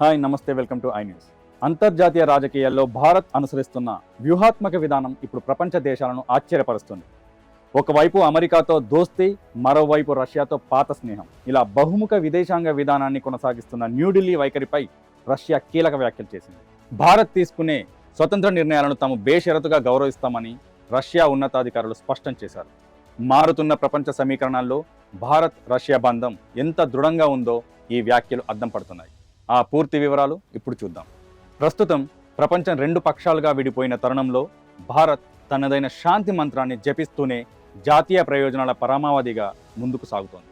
Hi నమస్తే, welcome to I news. అంతర్జాతీయ రాజకీయాల్లో భారత్ అనుసరిస్తున్న వ్యూహాత్మక విధానం ఇప్పుడు ప్రపంచ దేశాలను ఆశ్చర్యపరుస్తుంది. ఒకవైపు అమెరికాతో దోస్తీ, మరోవైపు రష్యాతో పాత స్నేహం. ఇలా బహుముఖ విదేశాంగ విధానాన్ని కొనసాగిస్తున్న న్యూఢిల్లీ వైఖరిపై రష్యా కీలక వ్యాఖ్యలు చేసింది. భారత్ తీసుకునే స్వతంత్ర నిర్ణయాలను తాము బేషరతుగా గౌరవిస్తామని రష్యా ఉన్నతాధికారులు స్పష్టం చేశారు. మారుతున్న ప్రపంచ సమీకరణాల్లో భారత్ రష్యా బంధం ఎంత దృఢంగా ఉందో ఈ వ్యాఖ్యలు అద్దం పడుతున్నాయి. ఆ పూర్తి వివరాలు ఇప్పుడు చూద్దాం. ప్రస్తుతం ప్రపంచం రెండు పక్షాలుగా విడిపోయిన తరుణంలో భారత్ తనదైన శాంతి మంత్రాన్ని జపిస్తూనే జాతీయ ప్రయోజనాల పరమావధిగా ముందుకు సాగుతోంది.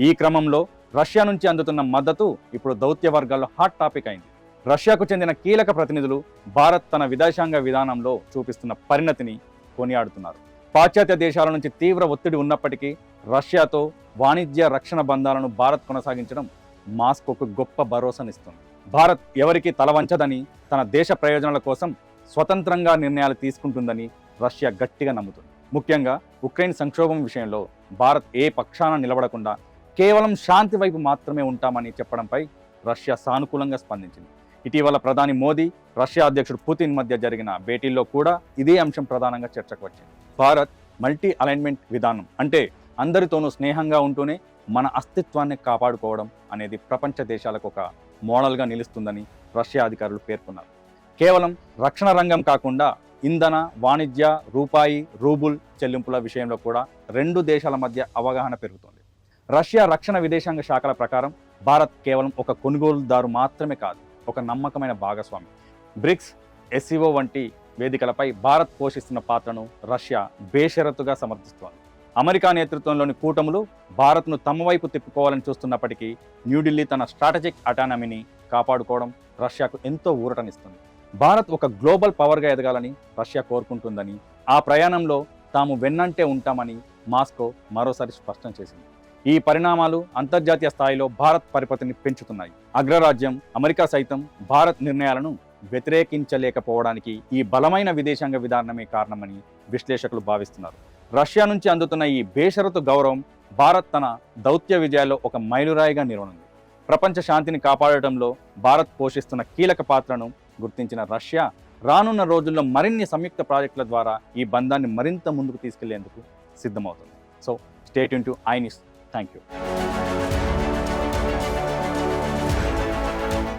ఈ క్రమంలో రష్యా నుంచి అందుతున్న మద్దతు ఇప్పుడు దౌత్య వర్గాల్లో హాట్ టాపిక్ అయింది. రష్యాకు చెందిన కీలక ప్రతినిధులు భారత్ తన విదేశాంగ విధానంలో చూపిస్తున్న పరిణతిని కొనియాడుతున్నారు. పాశ్చాత్య దేశాల నుంచి తీవ్ర ఒత్తిడి ఉన్నప్పటికీ రష్యాతో వాణిజ్య రక్షణ బంధాలను భారత్ కొనసాగించడం మాస్కోకు గొప్ప భరోసానిస్తుంది. భారత్ ఎవరికి తలవంచదని, తన దేశ ప్రయోజనాల కోసం స్వతంత్రంగా నిర్ణయాలు తీసుకుంటుందని రష్యా గట్టిగా నమ్ముతుంది. ముఖ్యంగా ఉక్రెయిన్ సంక్షోభం విషయంలో భారత్ ఏ పక్షాన నిలబడకుండా కేవలం శాంతి వైపు మాత్రమే ఉంటామని చెప్పడంపై రష్యా సానుకూలంగా స్పందించింది. ఇటీవల ప్రధాని మోదీ, రష్యా అధ్యక్షుడు పుతిన్ మధ్య జరిగిన భేటీల్లో కూడా ఇదే అంశం ప్రధానంగా చర్చకు వచ్చింది. భారత్ మల్టీ అలైన్మెంట్ విధానం అంటే అందరితోనూ స్నేహంగా ఉంటూనే మన అస్తిత్వాన్ని కాపాడుకోవడం అనేది ప్రపంచ దేశాలకు ఒక మోడల్గా నిలుస్తుందని రష్యా అధికారులు పేర్కొన్నారు. కేవలం రక్షణ రంగం కాకుండా ఇంధన, వాణిజ్య, రూపాయి, రూబుల్ చెల్లింపుల విషయంలో కూడా రెండు దేశాల మధ్య అవగాహన పెరుగుతోంది. రష్యా రక్షణ విదేశాంగ శాఖల ప్రకారం భారత్ కేవలం ఒక కొనుగోలుదారు మాత్రమే కాదు, ఒక నమ్మకమైన భాగస్వామి. బ్రిక్స్, ఎస్సీఓ వంటి వేదికలపై భారత్ పోషిస్తున్న పాత్రను రష్యా బేషరతుగా సమర్థిస్తోంది. అమెరికా నేతృత్వంలోని కూటములు భారత్ను తమ వైపు తిప్పుకోవాలని చూస్తున్నప్పటికీ న్యూఢిల్లీ తన స్ట్రాటజిక్ అటానమీని కాపాడుకోవడం రష్యాకు ఎంతో ఊరటనిస్తుంది. భారత్ ఒక గ్లోబల్ పవర్గా ఎదగాలని రష్యా కోరుకుంటుందని, ఆ ప్రయాణంలో తాము వెన్నంటే ఉంటామని మాస్కో మరోసారి స్పష్టం చేసింది. ఈ పరిణామాలు అంతర్జాతీయ స్థాయిలో భారత్ పరిపతిని పెంచుతున్నాయి. అగ్రరాజ్యం అమెరికా సైతం భారత్ నిర్ణయాలను వ్యతిరేకించలేకపోవడానికి ఈ బలమైన విదేశాంగ విధానమే కారణమని విశ్లేషకులు భావిస్తున్నారు. రష్యా నుంచి అందుతున్న ఈ బేషరతు గౌరవం భారత్ తన దౌత్య విజయాల్లో ఒక మైలురాయిగా నిలవనుంది. ప్రపంచ శాంతిని కాపాడటంలో భారత్ పోషిస్తున్న కీలక పాత్రను గుర్తించిన రష్యా రానున్న రోజుల్లో మరిన్ని సంయుక్త ప్రాజెక్టుల ద్వారా ఈ బంధాన్ని మరింత ముందుకు తీసుకెళ్లేందుకు సిద్ధమవుతుంది. So stay tune to iNews. Thank you.